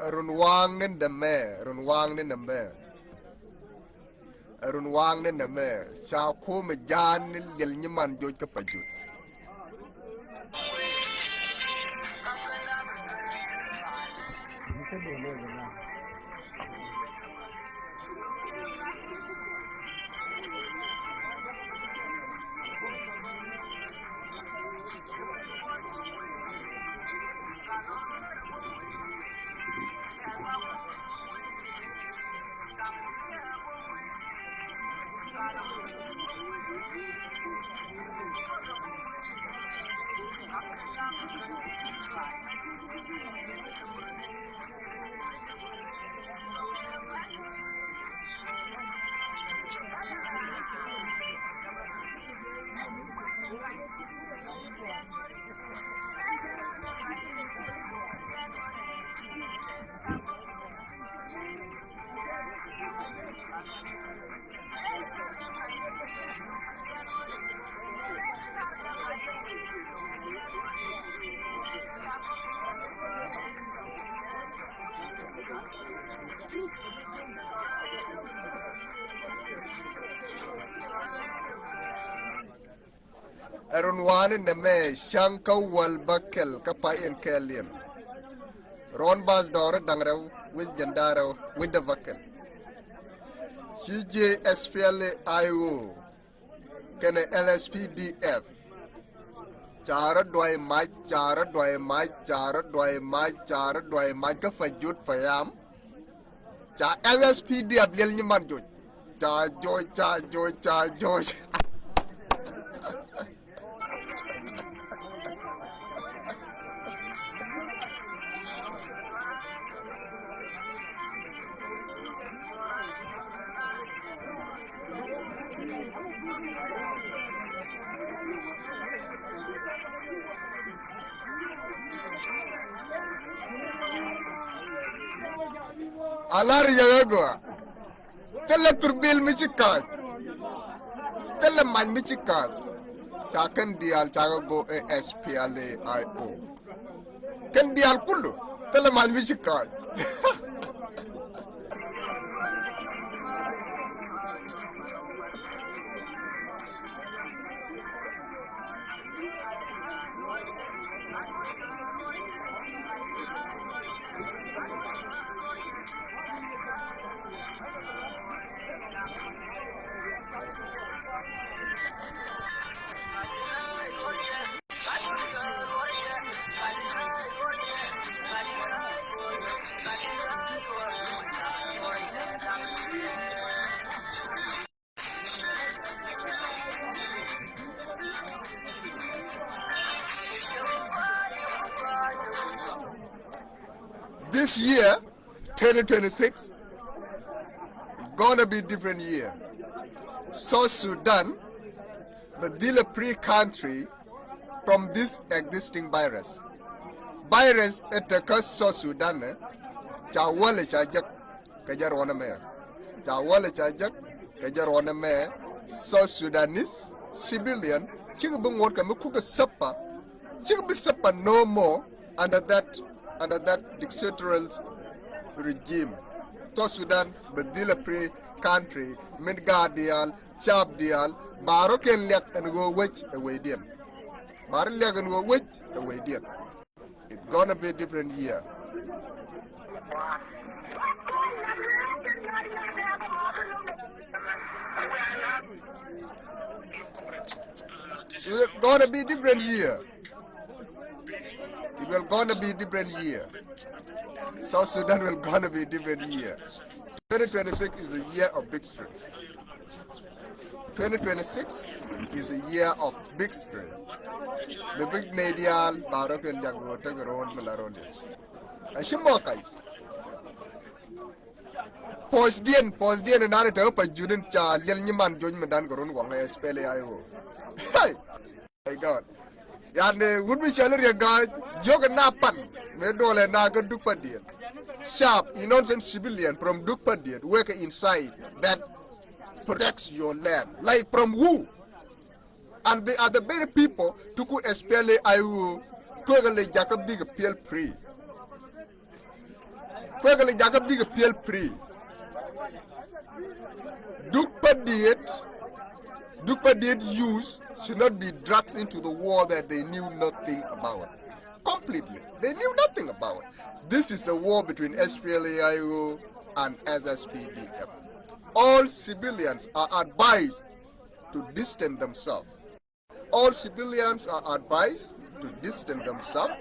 Runwang nin the mayor, runwang nin the mayor. Runwang nin the mayor. Cha kuume jan lil nyiman joj ka pajut. Runwan in the mayor, Shanka wal bakel kapa in Kalian. Ron Bas Dora Dangrew with Jandaro with the vakel. spla IO. Can LSPDF. Chara doy mai, chara doy mai, chara doy mai, chara doy mai ka pajut fayam. Cha LSPDF lil nyiman joj. Cha joj. Alar yagago. Tell turbil michikaj. Tell man michikaj. Chakan dial chagago spla IO. Ken dial kullu. Tell man michikaj. This year, 2026, gonna be different year. South Sudan, the deal pre-country from this existing virus. Virus attacks South Sudan, cha wale cha jak kajarona me cha wala cha jak kajarona me South Sudanese civilian chiga bungot ka mukuka sapa chiga bisapa no more under that dictatorial regime. South Sudan badila pre country midgardial chabdial baro ken lek and go witch away din baro lek and go witch away din. It's gonna be a different year. It's gonna be a different year. It will gonna be a different year. South Sudan will gonna be a different year. 2026 is a year of big strength. 2026 is a year of big strength. The big Nadial, Barok and Jago, Tagaron, Malaronis. And Shimokai. Posdian, and Narita, but Judin Cha, Yelniman, Judgment Dangaron, Wanga, Spele Io. Hey, my God. Yande, would be Shaleria guide, Joganapan, Medola Naga Dupadian. Sharp, innocent civilian from Dupadian, work inside that protects your land. Like from who? And they are the very people to could especially I will quickly Jacob big appeal pre. Quickly Jacob big appeal pre. Dupadian use should not be dragged into the war that they knew nothing about. Completely. They knew nothing about. This is a war between SPLAIO and SSPDF. All civilians are advised to distance themselves. All civilians are advised to distance themselves.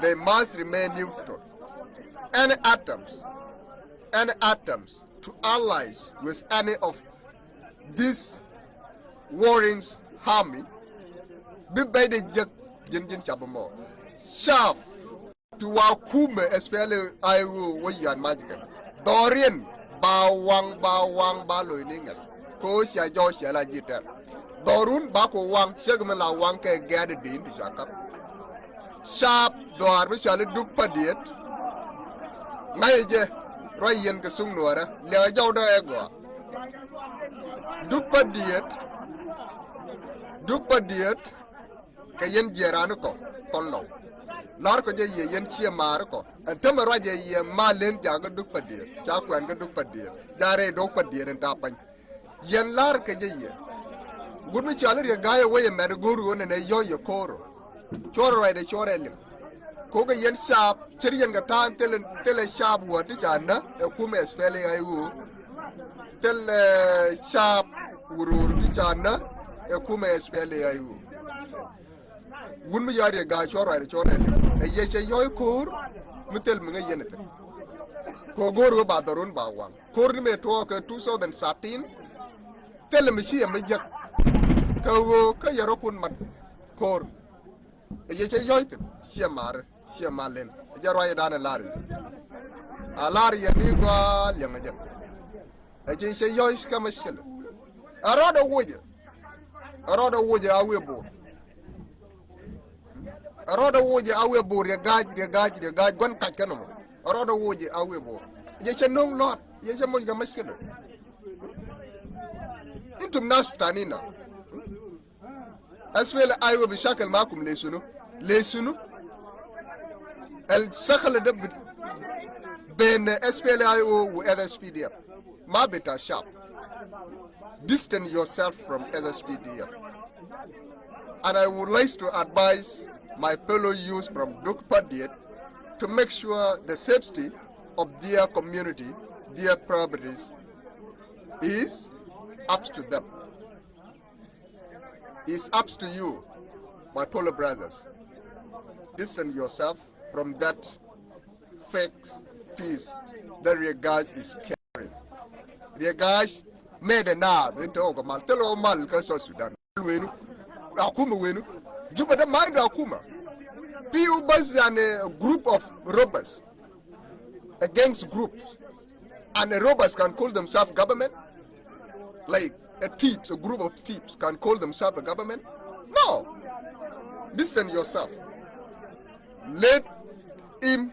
They must remain neutral. Any attempts to allies with any of these warring army, be by the Jinjin Chabamo. Sharp to our kuume, especially I will wayan magical. Dorian, bawang baloiningas. Coach ya Josh la jitter. Dorun bako wang, shagmala wang ke gathered in the shakap. Sharp, door, we shall do padiet. Maje, Ryan Kasung Nuer, Leajauda Egua. Dupadiet, Kayen Jeranuko, Conlo. Narco ye yen chia marco, and Tamaraja ye malin jaga dupadiet, Chakuan dupadiet, Dare dopadiet and tapan. Yen larka ye. Good me chaler a guy away and Madaguru and a yo coro. Choro ride a chorelim. Koga yen sharp, cherry and gatan tell a sharp word to China, a kuume spelling I will. Tell a sharp Uru to China, a kuume spelling I will. Wouldn't be a guy chora, a yet yoy core, Mutel Mungayanit. Kogoro about the run by one. Cornime talk 2013. Tell me she a major Kogo Kayarokun Mat Cor. A yet yoit, Siamar, Siamalin, Jaroy Dan a Larry. A Larry and Nigua Yamajan. A jay yoish come a shell. A rather wood. I will board. A rather wood, I will board, regard, one cacanum. A rather wood, I will board. Yes, a no lot, yes, a monga muscular. Into Nastanina. As well, I will be shackle Markum Lesunu. El Sakala Ben SPLIO with SPDF. Mabita sharp. Distance yourself from SSPDF. And I would like to advise my fellow youth from Dukpadiet to make sure the safety of their community, their properties, is up to them. It's up to you, my fellow brothers. Distance yourself from that fake peace that regard is carrying. Regard made a nod into Ogamal, tell Omal, South Sudan. Akuma wenu, Juba the mind Akuma. Piubas and a group of robbers against groups, and the robbers can call themselves government. Like a group of thieves can call themselves a government. No, listen yourself. Let him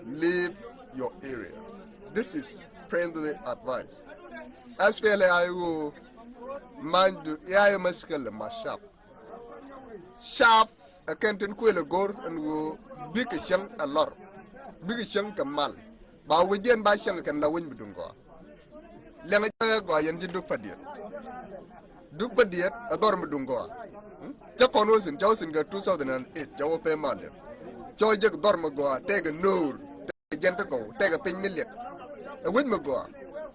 live your area. This is friendly advice. Especially I will mind ya maskele ma sharp. Sharp a kentin kwele gor and go big shang a lot. Big shang kamal. Ba wijen ba shang kan la win bidungo. Lenga go yan di duk padiet. Duk padiet a dor bidungo. Ja konosin jawsin ga 2008 jawo pe mande. Joy jek dor go take a Nuer. Gente ko tega pin millet e win me go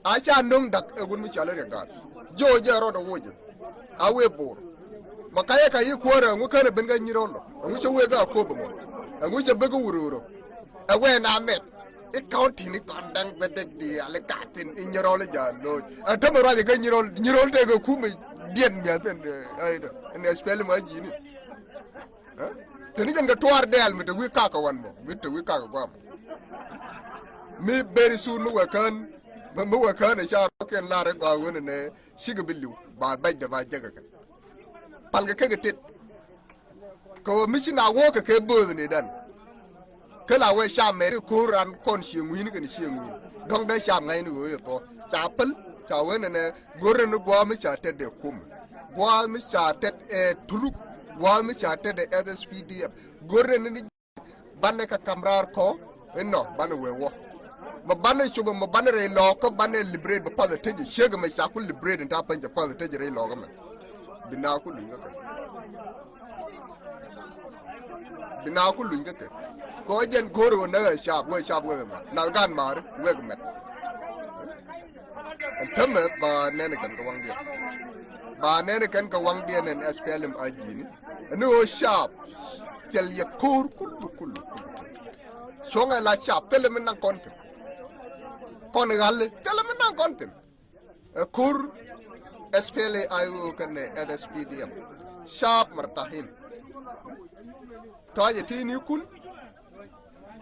a cha nong dak e win mi chala re gal jo je ro do woje a we bor makaya ka yi kwora ngu kana ben ga nyiro lo ngu che we ga ko bo mo ngu che be go wuro e we na met e county ni kandang bedek di ale katin i nyiro le ja lo a to mo ra ga nyiro te ga kuume dien mi ben ay do en espele ma ji ni ha te ni janga toar del mi te wi ka ka wan mo mi te wi ka ka gwam mi very soon mu wakan e cha ken la re gwa wona ne shiga billu ba bajja ba jaga kan palga kaga tet ko mi na wo ka ke bo ne dan kala we sha meri kuran kon shingwin kan shingwin dong da sha ngai ni wo to cha pal cha wona ne gore no gwa mi cha tet de kum gwa mi cha tet e turuk gwa mi cha tet de SPDF gore ni banne ka kamrar ko no banne we wo ma banne chuba ma banne re lo ko banne liberate ba pa te shega ma cha ku liberate ta pa pa te re lo ga ma bina ku lu ngaka bina ku lu ngaka ko jen goro na sha we ma na gan mar we ga met tamme ba ne kan ko wang dia ba ne kan ko wang dia nen SPLM ajini no sharp tel ya kur kullu songa la sharp tele men nan konte kon galle tele men nan konte kur SPLA ayu kan SPDM sharp martahin taje tini kun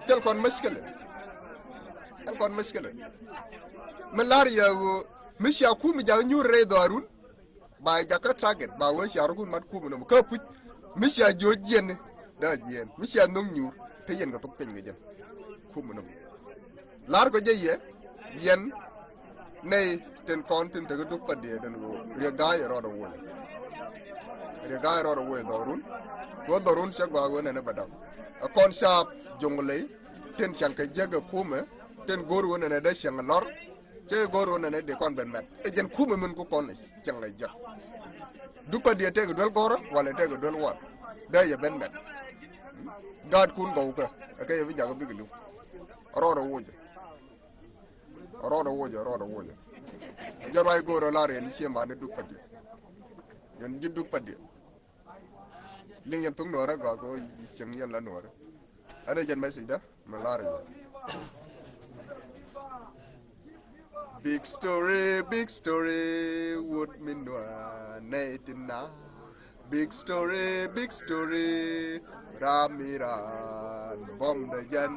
tel kon muskele malaria wo misha ku mi ja nyu re darun ba jaka target ba wo sharu kun mat ku no ka pu misha jojien da jien misha nong nyur te yen ga tok pen ga jen ku no lar ko je yen nei ten kontin te duk pa de den wo re ga ro do wo darun se gwa wo ne badam a kon sha jongle ten chan ka jaga kuume ten gor wo ne da shang lor che gor wo ne de kon ben met e jen kuume mun ko kon chang la jak duk pa de te dol gor wala te dol wa da ya ben met gad kun go ka ka ye jaga biglu ro do woje jaray goro la ren che ma ne duk pa de yen ji duk pa de ling yen tung no ra ga ko chang yen la no ra ana jen mai sida malaria big story would mean na big story ramiran bom da jan